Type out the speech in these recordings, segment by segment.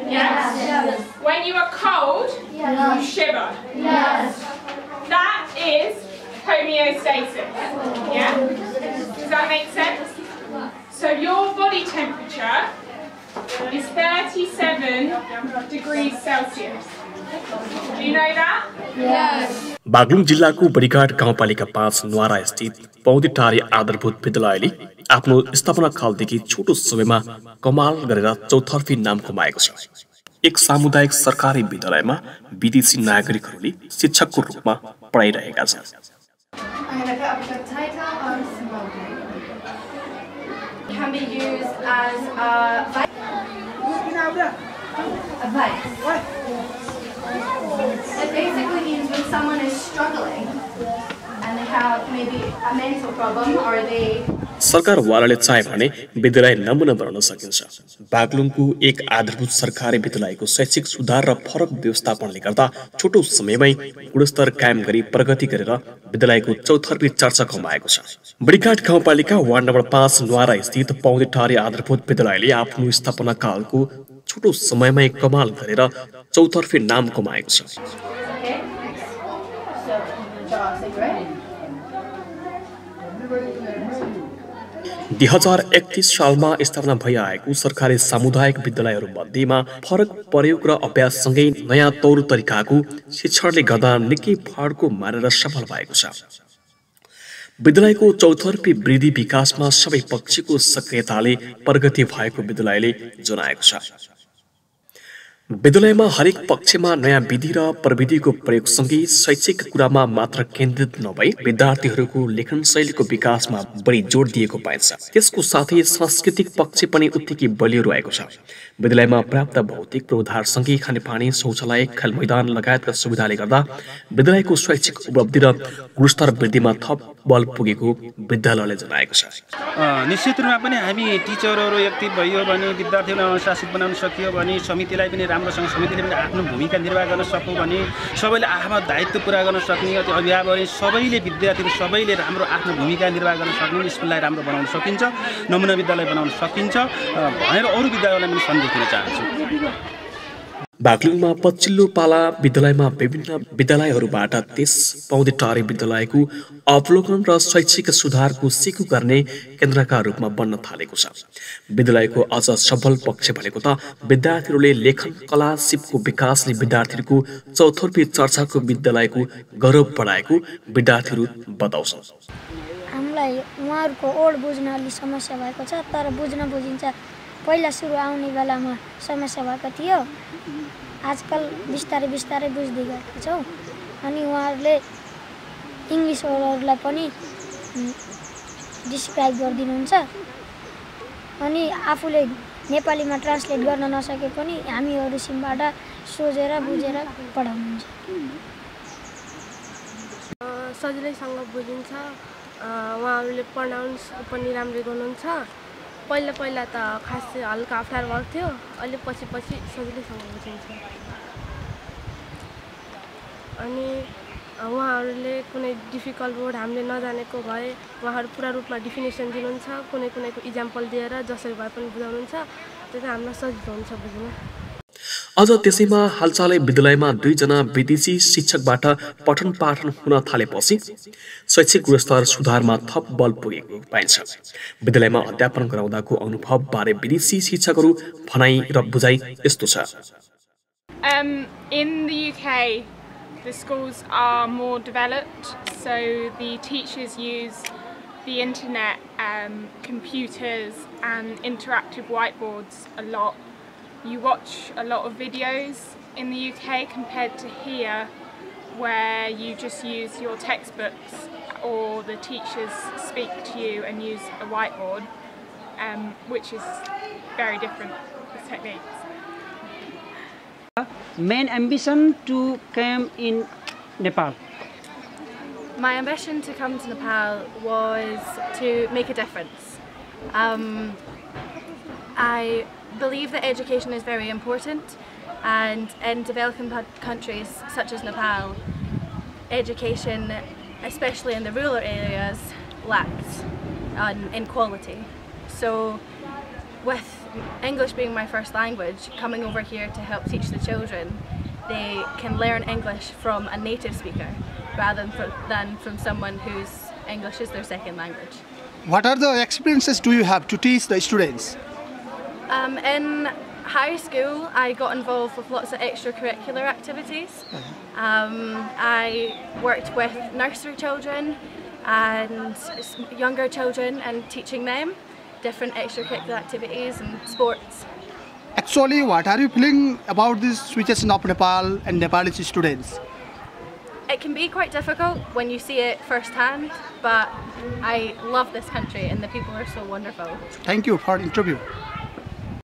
Yes. When you are cold, you shiver. Yes. That is homeostasis. Yeah? Does that make sense? So your body temperature is 37 degrees Celsius. Do you know that? Yes. Baglung जिल्लाको बडीघाट गाउँपालिका 5 न्वारा स्थित paundi tari आधारभूत विद्यालयले आफ्नो स्थापना कालदेखि छोटो समयमा कमाल गरेर चौतर्फी नाम कमाएको छ। एक सामुदायिक सरकारी विद्यालयमा विदेशी नागरिकहरूले शिक्षकको रूपमा पढाइरहेका छन्। Can be used as advice. It basically means when someone is struggling and they have maybe a mental problem or they सरकारवालाले चाहे भने विद्यालय नमुना बनाउन सकिन्छ। बागलुङको एक आधारभूत सरकारी विद्यालयको शैक्षिक सुधार र फरक व्यवस्थापनले गर्दा छोटो समयमै गुणस्तर कायम गरी प्रगति गरेर विद्यालयको चौतर्फी चर्चा कमाएको छ। बडीघाट गाउँपालिका वार्ड नम्बर 5 न्वारा स्थित paundi tari आधारभूत विद्यालयले आफ्नो स्थापना कालको छोटो समयमै कमाल गरेर चौतर्फी नाम कमाएको छ। 2031 सालमा स्थापना भई आएको सरकारी सामुदायिक विद्यालयहरू मध्येमा फरक प्रयोग र अभ्याससँगै नयाँ तौर तरिकाको शिक्षणले गर्दा निकै फाड्को मारेर सफल भएको छ। विद्यालयको चौतर्फी वृद्धि विकासमा सबै पक्षको सक्रियताले प्रगति भएको विद्यालयले जनाएको छ। विद्यालयमा हरेक पक्षमा नयाँ विधि र प्रविधिको प्रयोगसँगै शैक्षिक कुरामा मात्र केन्द्रित नभई विद्यार्थीहरूको लेखन शैलीको विकासमा बढी जोड दिएको पाइन्छ। त्यसको साथै सांस्कृतिक पक्ष पनि उत्तिकै बलियो रहेको छ। विद्यालयमा पर्याप्त भौतिक पूर्वाधारसँगै खानेपानी, शौचालय, खेल मैदान लगायतका सुविधाले गर्दा विद्यालयको शैक्षिक उपलब्धि र गुणस्तर वृद्धिमा थप बल पुगेको विद्यालयले जनाएको छ। निश्चित रूपमा पनि हामी टिचरहरू एक्टिभ भयो भने विद्यार्थीहरूलाई अनुशासित बनाउन सकियो भने समितिलाई पनि राम्रोसँग समितिले पनि आफ्नो भूमिका निर्वाह गर्न सक्यो भने सबैले आफ्नो दायित्व पुरा गर्न सक्ने, त्यो अभिभावकले सबैले विद्यार्थीहरू सबैले राम्रो आफ्नो भूमिका निर्वाह गर्न सक्ने, स्कुललाई राम्रो बनाउन सकिन्छ, नमुना विद्यालय बनाउन सकिन्छ भनेर अरू विद्यालयलाई पनि सन्देश दिन चाहन्छु। बागलुङमा पछिल्लो पाला विद्यालयमा विभिन्न विद्यालयहरूबाट त्यस paundi tari विद्यालयको अवलोकन र शैक्षिक सुधारको सिकु गर्ने केन्द्रका रूपमा बन्न थालेको छ। विद्यालयको अझ सफल पक्ष भनेको त विद्यार्थीहरूले लेखन कला सिपको विकासले विद्यार्थीहरूको चौतर्फी चर्चाको विद्यालयको गौरव बढाएको विद्यार्थीहरू बताउँछन्। हामीलाई उहाँहरूको ओड बुझ्न अलि समस्या भएको छ, तर बुझिन्छ। पहिला सुरु आउने बेलामा समस्या भएको थियो, आजकल बिस्तारै बुझ्दै गएका छौँ। अनि उहाँहरूले इङ्ग्लिस वर्डहरूलाई पनि डिस्क्राइब गरिदिनुहुन्छ। अनि आफूले नेपालीमा ट्रान्सलेट गर्न नसके पनि हामीहरू सिमबाट सोझेर बुझेर पढाउनुहुन्छ। सजिलैसँग बुझिन्छ, उहाँहरूले प्रनाउन्स पनि राम्रै गर्नुहुन्छ। पहिला त खास हल्का अप्ठ्यारो भएको थियो, अहिले पछि सजिलैसँग बुझिन्छ। अनि उहाँहरूले कुनै डिफिकल्ट वर्ड हामीले नजानेको भए उहाँहरू पुरा रूपमा डिफिनेसन दिनुहुन्छ, कुनैको इक्जाम्पल दिएर जसरी भए पनि बुझाउनुहुन्छ। त्यो चाहिँ हामीलाई सजिलो हुन्छ बुझ्न। अझ त्यसैमा हालचालै विद्यालयमा 2 जना विदेशी शिक्षकबाट पठन पाठन हुन थालेपछि शैक्षिक गुणस्तर सुधारमा थप बल पुगेको पाइन्छ। विद्यालयमा अध्यापन गराउँदाको अनुभव बारे विदेशी शिक्षकहरू भनाइ र बुझाइ यस्तो छ। In the UK, the schools are more developed, so the teachers use the internet, computers and interactive whiteboards a lot. You watch a lot of videos in the UK compared to here, where you just use your textbooks or the teachers speak to you and use a whiteboard, which is very different techniques. Main ambition to come in Nepal? My ambition to come to Nepal was to make a difference. I believe that education is very important, and in developing countries such as Nepal, education, especially in the rural areas, lacks in quality. So with English being my first language, coming over here to help teach the children, they can learn English from a native speaker rather than from someone whose English is their second language. What are the experiences do you have to teach the students? In high school, I got involved with lots of extracurricular activities. I worked with nursery children and younger children and teaching them different extracurricular activities and sports. Actually, what are you feeling about this situation of Nepal and Nepali students? It can be quite difficult when you see it firsthand, but I love this country and the people are so wonderful. Thank you for the interview.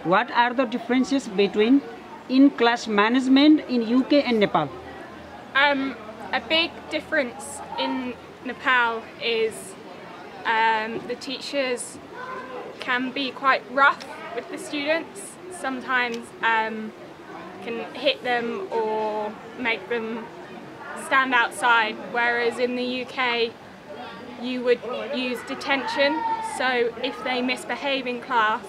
What are the differences between in-class management in UK and Nepal? A big difference in Nepal is the teachers can be quite rough with the students. Sometimes can hit them or make them stand outside, whereas in the UK you would use detention. So if they misbehave in class,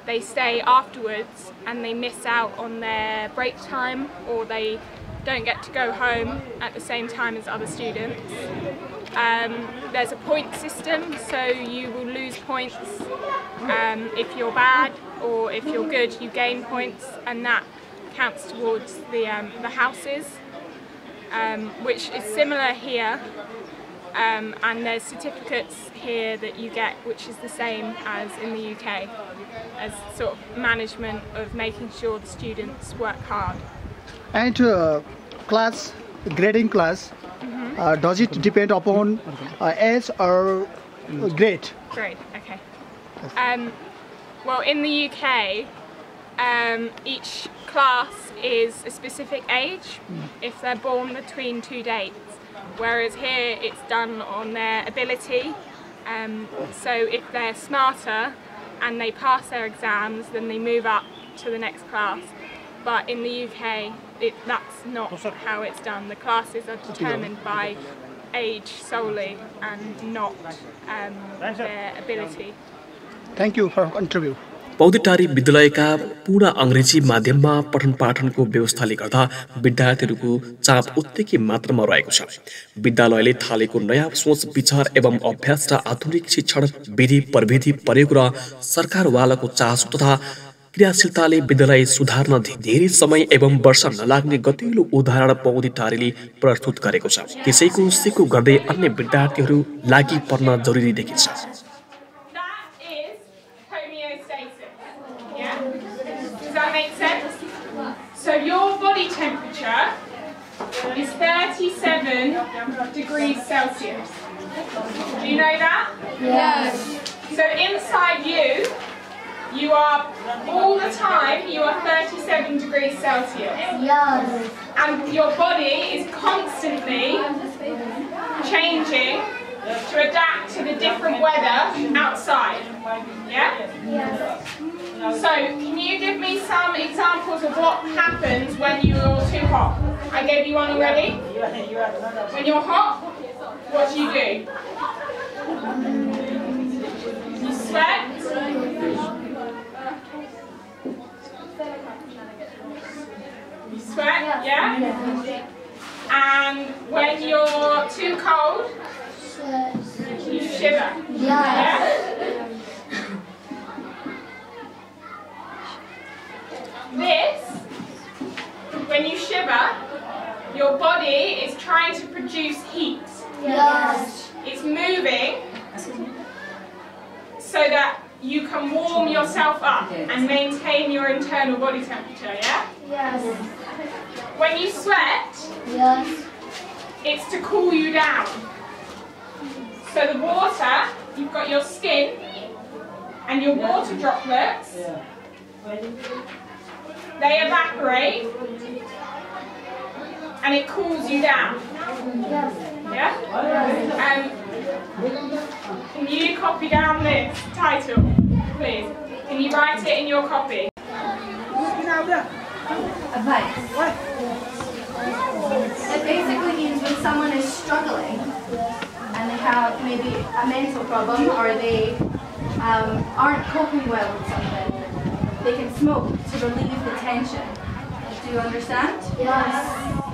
they stay afterwards and they miss out on their break time, or they don't get to go home at the same time as other students. There's a point system, so you will lose points if you're bad, or if you're good you gain points, and that counts towards the houses, which is similar here. And there's certificates here that you get, which is the same as in the UK, as sort of management of making sure the students work hard. And class, grading class, does it depend upon age or grade? Grade, okay. Well, in the UK, each class is a specific age if they're born between 2 dates. Whereas here it's done on their ability, so if they're smarter and they pass their exams, then they move up to the next class. But in the UK, that's not how it's done. The classes are determined by age solely and not their ability. Thank you for interview. पौदी टारी विद्यालयका पूर्ण अंग्रेजी माध्यममा पठन पाठनको व्यवस्थाले गर्दा विद्यार्थीहरूको चाप उत्तिकै मात्रामा रहेको छ। विद्यालयले थालेको नयाँ सोच विचार एवं अभ्यास र आधुनिक शिक्षण विधि प्रविधि प्रयोग र सरकारवालाको चासो तथा क्रियाशीलताले विद्यालय सुधार्न धेरै समय एवं वर्ष नलाग्ने गतिलो उदाहरण पौदी टारीले प्रस्तुत गरेको छ। त्यसैको सिको गर्दै अन्य विद्यार्थीहरू लागि पर्न जरुरी देखिन्छ। Does that make sense? So your body temperature is 37 degrees Celsius. Do you know that? Yes. So inside you are all the time, you are 37 degrees Celsius. Yes. And your body is constantly changing to adapt to the different weather outside. Yeah? Yes. So, can you give me some examples of what happens when you're too hot? I gave you one already. When you're hot, what do? You sweat. You sweat, yeah? And when you're too cold, you shiver. Yeah? This, when you shiver, your body is trying to produce heat. Yes. It's moving so that you can warm yourself up and maintain your internal body temperature, yeah? Yes. When you sweat, Yes. it's to cool you down. So the water, you've got your skin and your water droplets, they evaporate and it cools you down. Yes. Yeah? Can you copy down this title, please? Can you write it in your copy? Advice. It basically means when someone is struggling and they have maybe a mental problem or they aren't coping well with something, they can smoke to relieve the tension. Do you understand? Yes.